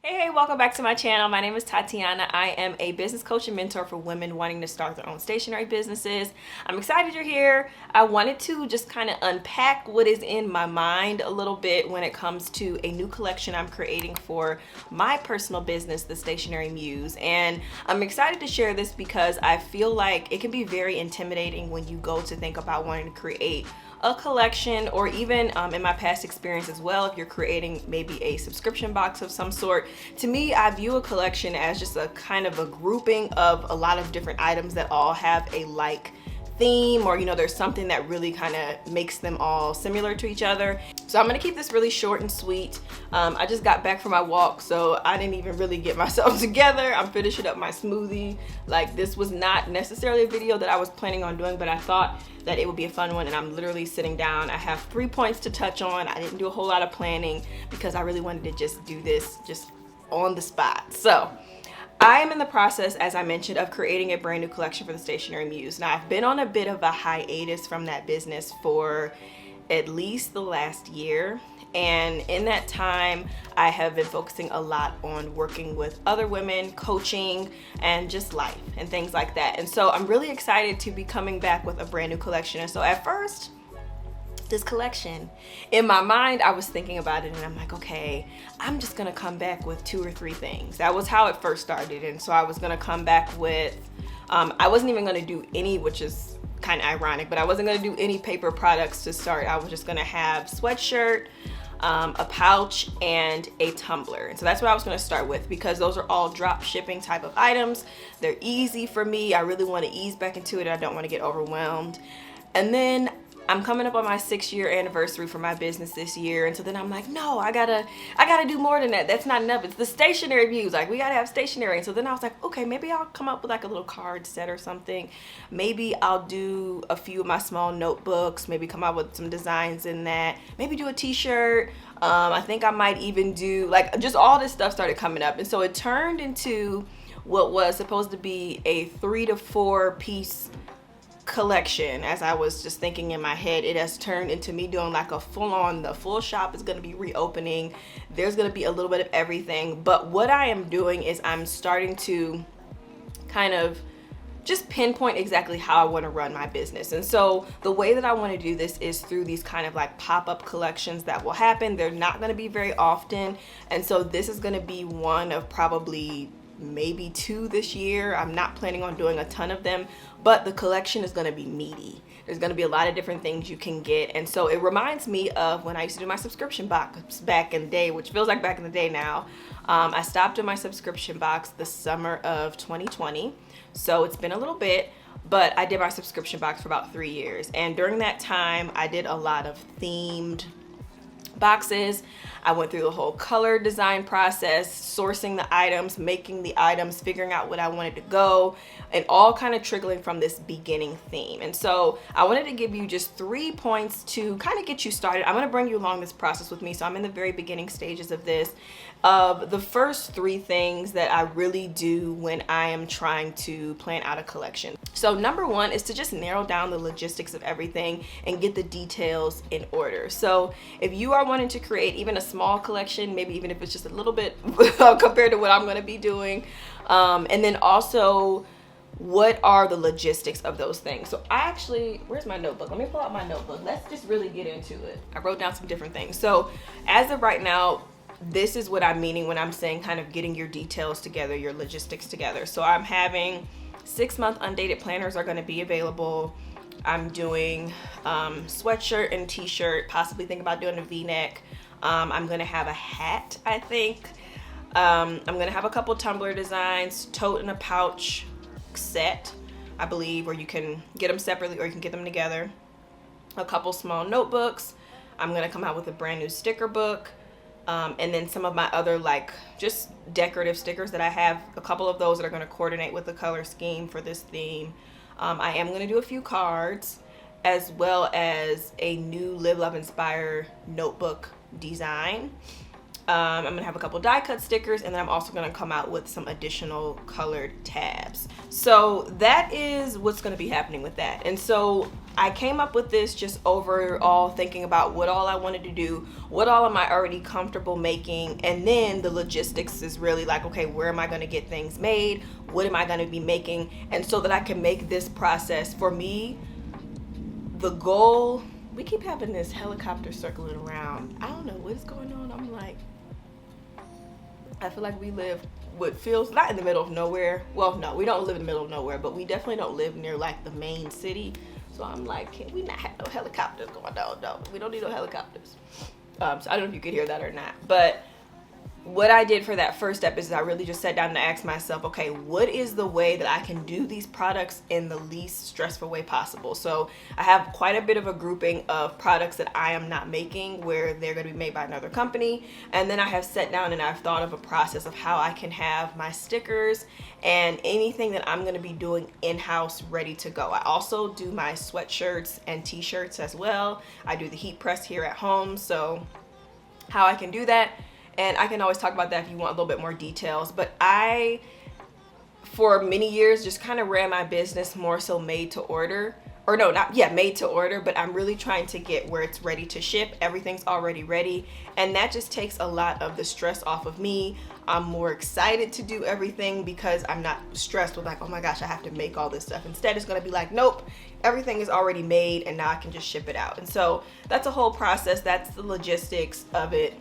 Hey, welcome back to my channel. My name is Tatiana. I am a business coach and mentor for women wanting to start their own stationery businesses. I'm excited you're here. I wanted to just kind of unpack what is in my mind a little bit when it comes to a new collection I'm creating for my personal business, the Stationery Muse. And I'm excited to share this because I feel like it can be very intimidating when you go to think about wanting to create a collection, or even in my past experience as well, if you're creating maybe a subscription box of some sort. To me, I view a collection as just a kind of a grouping of a lot of different items that all have a like theme, or there's something that really kind of makes them all similar to each other. So I'm gonna keep this really short and sweet. I just got back from my walk, so I didn't even really get myself together. I'm finishing up my smoothie. Like, this was not necessarily a video that I was planning on doing, but I thought that it would be a fun one, and I'm literally sitting down. I have 3 points to touch on. I didn't do a whole lot of planning because I really wanted to just do this just on the spot. So I am in the process, as I mentioned, of creating a brand new collection for the Stationery Muse. Now, I've been on a bit of a hiatus from that business for at least the last year. And in that time, I have been focusing a lot on working with other women, coaching, and just life and things like that. And so I'm really excited to be coming back with a brand new collection. And so at first, this collection, in my mind, I was thinking about it and I'm like, okay, I'm just gonna come back with 2 or 3 things. That was how it first started. And so I was gonna come back with, I wasn't even gonna do any, which is kind of ironic, but I wasn't gonna do any paper products to start. I was just gonna have sweatshirt, a pouch, and a tumbler. And so that's what I was going to start with, because those are all drop shipping type of items. They're easy for me. I really want to ease back into it. I don't want to get overwhelmed. And then I'm coming up on my 6-year anniversary for my business this year, and so then I'm like, no, I gotta do more than that. That's not enough. It's the Stationery Muse. Like, we gotta have stationery. And so then I was like, okay, maybe I'll come up with like a little card set or something. Maybe I'll do a few of my small notebooks. Maybe come up with some designs in that. Maybe do a T-shirt. I think I might even do, like, just all this stuff started coming up, and so it turned into what was supposed to be a 3 to 4 piece collection. As I was just thinking in my head, it has turned into me doing like a the full shop is going to be reopening. There's going to be a little bit of everything, but what I am doing is I'm starting to kind of just pinpoint exactly how I want to run my business. And so the way that I want to do this is through these kind of like pop-up collections that will happen. They're not going to be very often, and so this is going to be one of probably maybe 2 this year. I'm not planning on doing a ton of them, but the collection is going to be meaty. There's going to be a lot of different things you can get, and so it reminds me of when I used to do my subscription box back in the day, which feels like back in the day now. I stopped doing my subscription box the summer of 2020, so it's been a little bit, but I did my subscription box for about 3 years, and during that time I did a lot of themed boxes. I went through the whole color design process, sourcing the items, making the items, figuring out what I wanted to go, and all kind of trickling from this beginning theme. And so I wanted to give you just 3 points to kind of get you started. I'm going to bring you along this process with me. So I'm in the very beginning stages of this. The first 3 things that I really do when I am trying to plan out a collection. So number 1 is to just narrow down the logistics of everything and get the details in order. So if you are wanting to create even a small collection, maybe even if it's just a little bit compared to what I'm going to be doing, and then also, what are the logistics of those things? So I actually, where's my notebook? Let me pull out my notebook. Let's just really get into it. I wrote down some different things. So as of right now, this is what I'm meaning when I'm saying kind of getting your details together, your logistics together. So I'm having 6-month undated planners are going to be available. I'm doing sweatshirt and T-shirt, possibly thinking about doing a V-neck. I'm going to have a hat, I think. I'm going to have a couple tumbler designs, tote and a pouch set, I believe, or you can get them separately or you can get them together. A couple small notebooks. I'm going to come out with a brand new sticker book. And then some of my other like just decorative stickers that I have, a couple of those that are going to coordinate with the color scheme for this theme. I am going to do a few cards, as well as a new Live, Love, Inspire notebook design. I'm gonna have a couple die cut stickers, and then I'm also gonna come out with some additional colored tabs. So that is what's gonna be happening with that. And so I came up with this just overall thinking about what all I wanted to do, what all am I already comfortable making, and then the logistics is really like, okay, where am I gonna get things made? What am I gonna be making? And so that I can make this process, for me, the goal, we keep having this helicopter circling around. I don't know what is going on. I'm like, I feel like we live what feels not in the middle of nowhere. Well, no, we don't live in the middle of nowhere, but we definitely don't live near like the main city. So I'm like, can we not have no helicopters going on? No, we don't need no helicopters. So I don't know if you could hear that or not, but what I did for that first step is I really just sat down and asked myself, okay, what is the way that I can do these products in the least stressful way possible? So I have quite a bit of a grouping of products that I am not making where they're going to be made by another company. And then I have sat down and I've thought of a process of how I can have my stickers and anything that I'm going to be doing in-house ready to go. I also do my sweatshirts and t-shirts as well. I do the heat press here at home. So how I can do that, and I can always talk about that if you want a little bit more details. But I, for many years, just kind of ran my business more so made to order. Or no, not, yeah, made to order, but I'm really trying to get where it's ready to ship. Everything's already ready. And that just takes a lot of the stress off of me. I'm more excited to do everything because I'm not stressed with like, oh my gosh, I have to make all this stuff. Instead, it's gonna be like, nope, everything is already made and now I can just ship it out. And so that's a whole process. That's the logistics of it.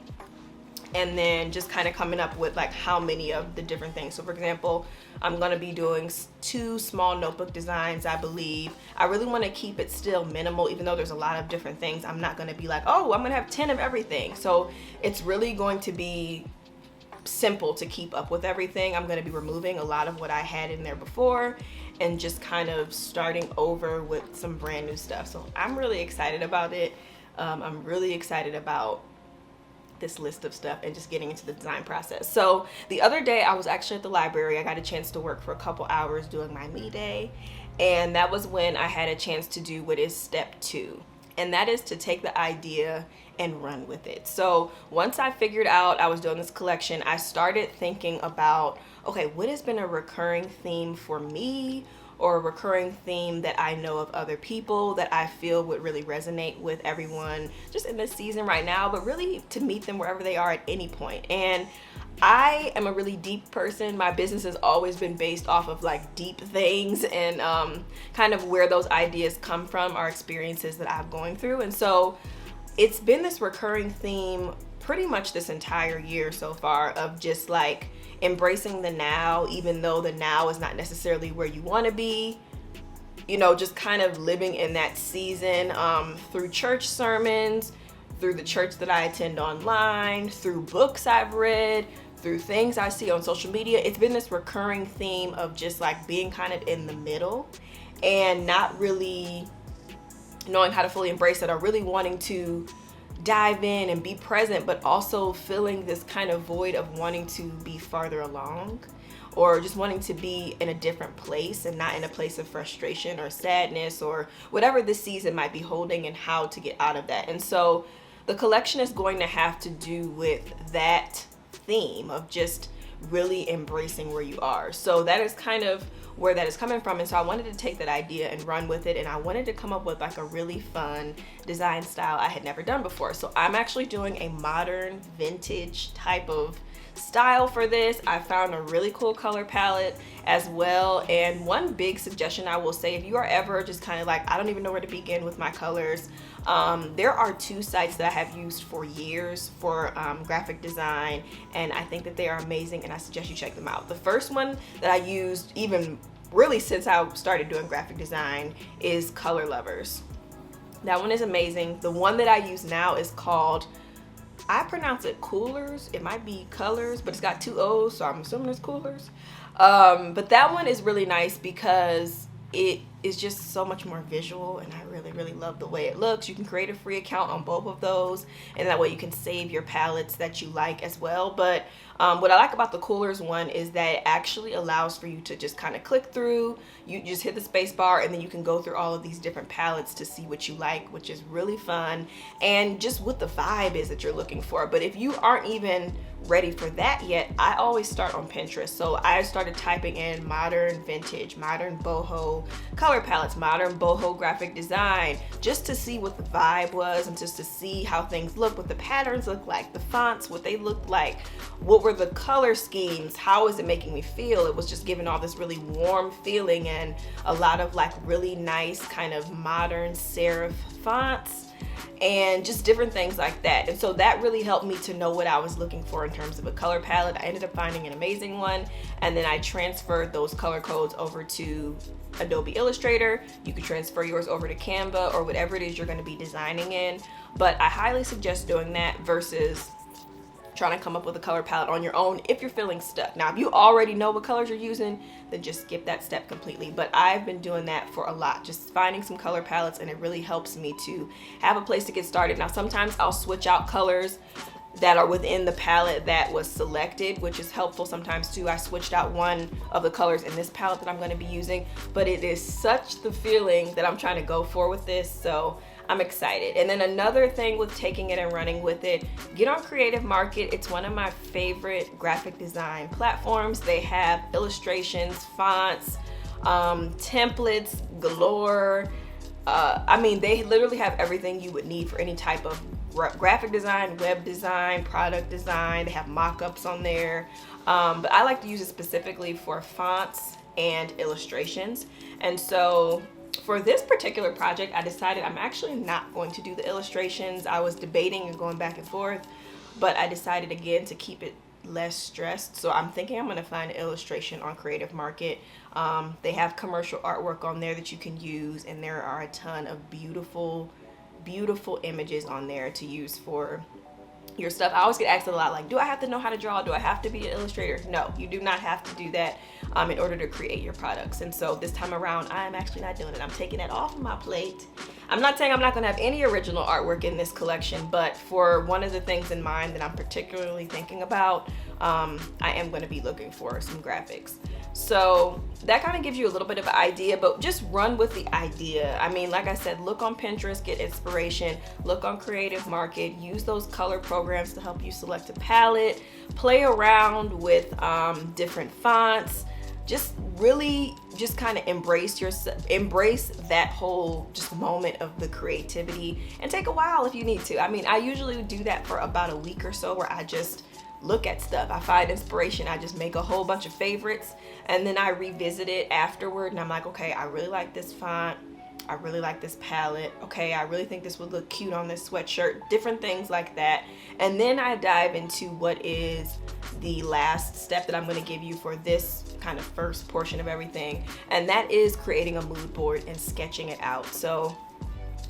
And then just kind of coming up with like how many of the different things. So for example, I'm gonna be doing 2 small notebook designs, I believe. I really wanna keep it still minimal, even though there's a lot of different things. I'm not gonna be like, oh, I'm gonna have 10 of everything. So it's really going to be simple to keep up with everything. I'm gonna be removing a lot of what I had in there before and just kind of starting over with some brand new stuff. So I'm really excited about it. I'm really excited about this list of stuff and just getting into the design process. So the other day I was actually at the library. I got a chance to work for a couple hours doing my me day, and that was when I had a chance to do what is step 2, and that is to take the idea and run with it. So once I figured out I was doing this collection, I started thinking about, okay, what has been a recurring theme for me, or a recurring theme that I know of other people that I feel would really resonate with everyone just in this season right now, but really to meet them wherever they are at any point. And I am a really deep person. My business has always been based off of like deep things, and kind of where those ideas come from are experiences that I'm going through. And so it's been this recurring theme pretty much this entire year so far of just like embracing the now, even though the now is not necessarily where you want to be, you know, just kind of living in that season, through church sermons, through the church that I attend online, through books I've read, through things I see on social media. It's been this recurring theme of just like being kind of in the middle and not really knowing how to fully embrace it, or really wanting to dive in and be present, but also feeling this kind of void of wanting to be farther along, or just wanting to be in a different place and not in a place of frustration or sadness or whatever this season might be holding, and how to get out of that. And so the collection is going to have to do with that theme of just really embracing where you are. So that is kind of where that is coming from. And so I wanted to take that idea and run with it, and I wanted to come up with like a really fun design style I had never done before. So I'm actually doing a modern vintage type of style for this. I found a really cool color palette as well, and one big suggestion I will say, if you are ever just kind of like, I don't even know where to begin with my colors, there are 2 sites that I have used for years for graphic design, and I think that they are amazing, and I suggest you check them out. The first one that I used even really since I started doing graphic design is Color Lovers. That one is amazing. The one that I use now is called, I pronounce it Coolers. It might be Colors, but it's got 2 O's, so I'm assuming it's Coolers. But that one is really nice because it is just so much more visual, and I really, really love the way it looks. You can create a free account on both of those, and that way you can save your palettes that you like as well. But what I like about the Coolers one is that it actually allows for you to just kind of click through. You just hit the space bar, and then you can go through all of these different palettes to see what you like, which is really fun, and just what the vibe is that you're looking for. But if you aren't even ready for that yet, I always start on Pinterest. So I started typing in modern vintage, modern boho color palettes, modern boho graphic design, just to see what the vibe was and just to see how things look, what the patterns look like, the fonts, what they looked like, what were the color schemes, how is it making me feel. It was just giving all this really warm feeling and a lot of like really nice kind of modern serif fonts and just different things like that. And so that really helped me to know what I was looking for in terms of a color palette. I ended up finding an amazing one, and then I transferred those color codes over to Adobe Illustrator. You can transfer yours over to Canva or whatever it is you're going to be designing in, but I highly suggest doing that versus trying to come up with a color palette on your own if you're feeling stuck. Now, if you already know what colors you're using, then just skip that step completely. But I've been doing that for a lot, just finding some color palettes, and it really helps me to have a place to get started. Now, sometimes I'll switch out colors that are within the palette that was selected, which is helpful sometimes too. I switched out one of the colors in this palette that I'm going to be using, but it is such the feeling that I'm trying to go for with this, so I'm excited. And then another thing with taking it and running with it, get on Creative Market. It's one of my favorite graphic design platforms. They have illustrations, fonts, templates galore. I mean, they literally have everything you would need for any type of graphic design, web design, product design. They have mock-ups on there, but I like to use it specifically for fonts and illustrations. And so for this particular project, I decided I'm actually not going to do the illustrations. I was debating and going back and forth, but I decided again to keep it less stressed. So I'm thinking I'm going to find an illustration on Creative Market. They have commercial artwork on there that you can use, and there are a ton of beautiful images on there to use for your stuff. I always get asked a lot, like, do I have to know how to draw? Do I have to be an illustrator? No, you do not have to do that in order to create your products. And so this time around, I'm actually not doing it. I'm taking that off of my plate. I'm not saying I'm not going to have any original artwork in this collection, but for one of the things in mind that I'm particularly thinking about, I am going to be looking for some graphics. So that kind of gives you a little bit of an idea, but just run with the idea. I mean, like I said, look on Pinterest, get inspiration, look on Creative Market, use those color programs to help you select a palette, play around with different fonts, just really just kind of embrace that whole just moment of the creativity, and take a while if you need to. I mean, I usually do that for about a week or so, where I just look at stuff. I find inspiration, I just make a whole bunch of favorites, and then I revisit it afterward, and I'm like, okay, I really like this font, I really like this palette, okay, I really think this would look cute on this sweatshirt, different things like that. And then I dive into what is the last step that I'm going to give you for this kind of first portion of everything, and that is creating a mood board and sketching it out. So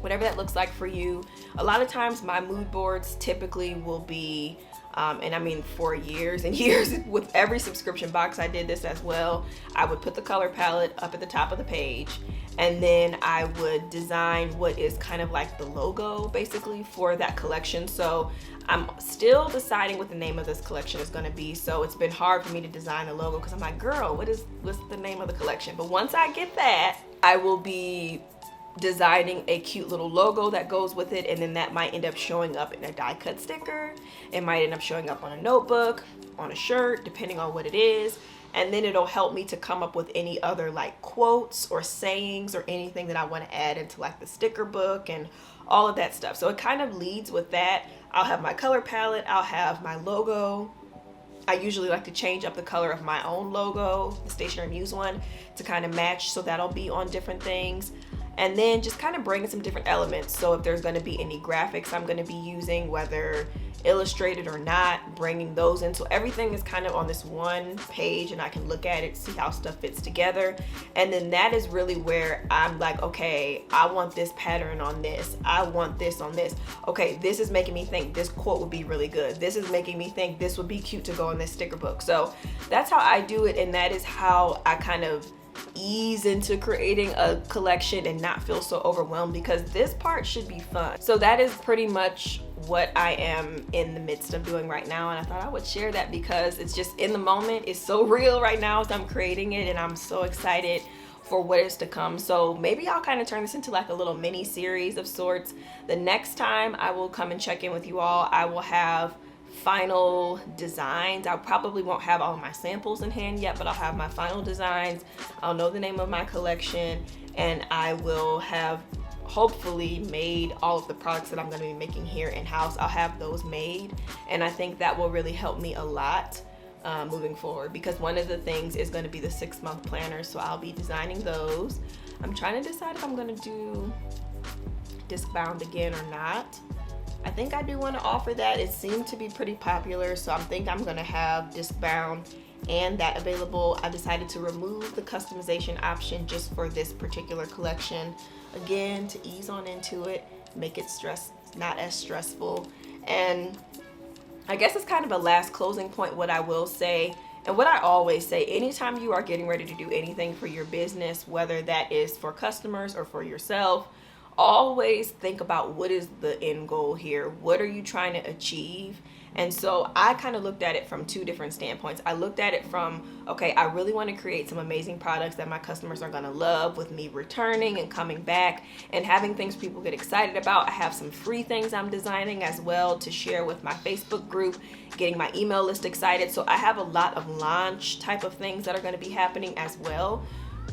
whatever that looks like for you. A lot of times my mood boards typically will be and I mean, for years and years, with every subscription box, I did this as well. I would put the color palette up at the top of the page, and then I would design what is kind of like the logo basically for that collection. So I'm still deciding what the name of this collection is going to be. So it's been hard for me to design a logo because I'm like, girl, what's the name of the collection? But once I get that, I will be designing a cute little logo that goes with it, and then that might end up showing up in a die cut sticker. It might end up showing up on a notebook, on a shirt, depending on what it is. And then it'll help me to come up with any other like quotes or sayings or anything that I want to add into like the sticker book and all of that stuff. So it kind of leads with that. I'll have my color palette, I'll have my logo. I usually like to change up the color of my own logo, the Stationery Muse one, to kind of match, so that'll be on different things. And then just kind of bring in some different elements. So if there's going to be any graphics I'm going to be using, whether illustrated or not, bringing those in. So everything is kind of on this one page, and I can look at it, see how stuff fits together. And then that is really where I'm like, okay, I want this pattern on this. I want this on this. Okay, this is making me think this quote would be really good. This is making me think this would be cute to go in this sticker book. So that's how I do it, and that is how I kind of ease into creating a collection and not feel so overwhelmed, because this part should be fun. So that is pretty much what I am in the midst of doing right now, and I thought I would share that because it's just in the moment. It's so real right now as I'm creating it, and I'm so excited for what is to come. So maybe I'll kind of turn this into like a little mini series of sorts. The next time I will come and check in with you all, I will have final designs. I probably won't have all my samples in hand yet, but I'll have my final designs. I'll know the name of my collection, and I will have hopefully made all of the products that I'm going to be making here in-house. I'll have those made, and I think that will really help me a lot moving forward, because one of the things is going to be the 6-month planners, so I'll be designing those. I'm trying to decide if I'm going to do disc bound again or not. I think I do want to offer that. It seemed to be pretty popular, so I think I'm going to have disc bound and that available. I decided to remove the customization option just for this particular collection, again, to ease on into it, make it not as stressful. And I guess it's kind of a last closing point. What I will say, and what I always say, anytime you are getting ready to do anything for your business, whether that is for customers or for yourself, always think about what is the end goal here. What are you trying to achieve? And so I kind of looked at it from 2 different standpoints. I looked at it from, okay, I really want to create some amazing products that my customers are going to love, with me returning and coming back and having things people get excited about. I have some free things I'm designing as well to share with my Facebook group, getting my email list excited. So I have a lot of launch type of things that are going to be happening as well.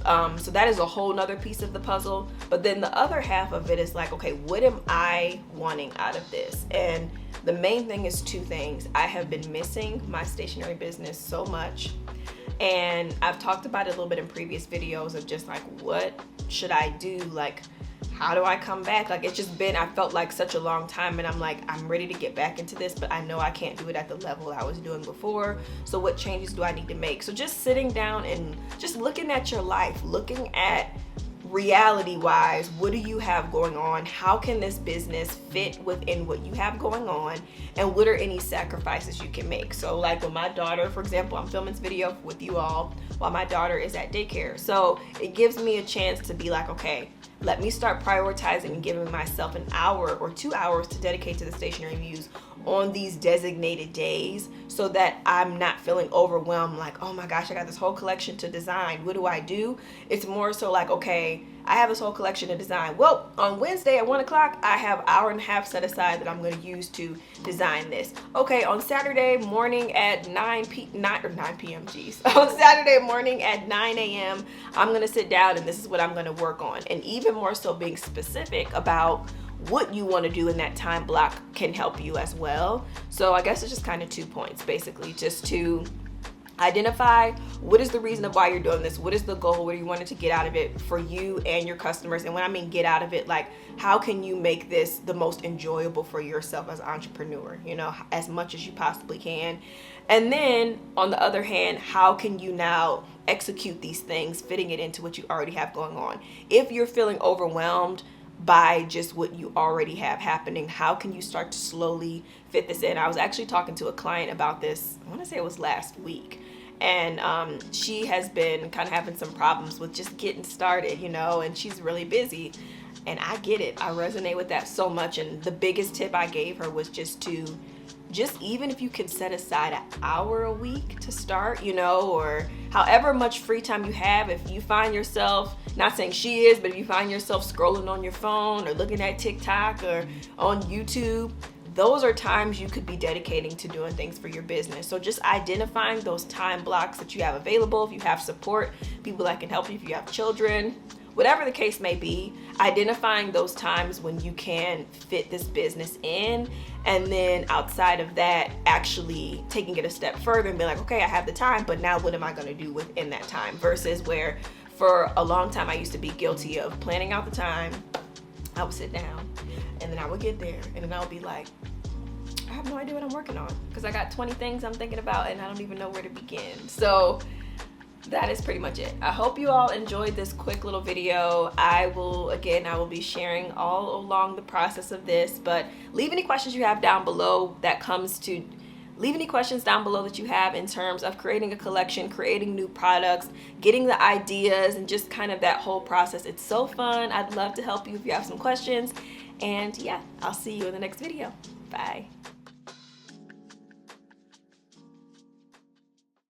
So that is a whole nother piece of the puzzle. But then the other half of it is like, okay, what am I wanting out of this? And the main thing is 2 things. I have been missing my stationery business so much. And I've talked about it a little bit in previous videos of just like, what should I do? Like, how do I come back? Like, it's just been, I felt like such a long time, and I'm like, I'm ready to get back into this, but I know I can't do it at the level I was doing before. So what changes do I need to make? So just sitting down and just looking at your life, looking at reality wise, what do you have going on? How can this business fit within what you have going on? And what are any sacrifices you can make? So like with my daughter, for example, I'm filming this video with you all while my daughter is at daycare. So it gives me a chance to be like, okay, let me start prioritizing and giving myself an hour or 2 hours to dedicate to the Stationery Muse on these designated days, so that I'm not feeling overwhelmed like, oh my gosh, I got this whole collection to design. What do I do? It's more so like, okay, I have this whole collection to design. Well, on Wednesday at 1 o'clock, I have an hour and a half set aside that I'm going to use to design this. Okay, on Saturday morning at 9 p.m., geez. On Saturday morning at 9 a.m., I'm going to sit down and this is what I'm going to work on. And even more so, being specific about what you want to do in that time block can help you as well. So I guess it's just kind of 2 points, basically, just to identify what is the reason of why you're doing this, what is the goal, what do you want to get out of it for you and your customers. And when I mean get out of it, like, how can you make this the most enjoyable for yourself as an entrepreneur, you know, as much as you possibly can. And then on the other hand, how can you now execute these things, fitting it into what you already have going on? If you're feeling overwhelmed by just what you already have happening, how can you start to slowly fit this in? I was actually talking to a client about this, I want to say it was last week, and she has been kind of having some problems with just getting started, you know, and she's really busy, and I get it. I resonate with that so much. And the biggest tip I gave her was just even if you can set aside an hour a week to start, you know, or however much free time you have. If you find yourself, not saying she is, but if you find yourself scrolling on your phone or looking at TikTok or on YouTube, those are times you could be dedicating to doing things for your business. So just identifying those time blocks that you have available. If you have support, people that can help you, if you have children, whatever the case may be, identifying those times when you can fit this business in, and then outside of that, actually taking it a step further and be like, okay, I have the time, but now what am I going to do within that time? Versus where for a long time I used to be guilty of planning out the time. I would sit down and then I would get there and then I would be like, I have no idea what I'm working on because I got 20 things I'm thinking about and I don't even know where to begin. So that is pretty much it. I hope you all enjoyed this quick little video. I will be sharing all along the process of this, but leave any questions you have down below that comes to leave any questions down below that you have in terms of creating a collection, creating new products, getting the ideas, and just kind of that whole process. It's so fun. I'd love to help you if you have some questions. And yeah, I'll see you in the next video. Bye.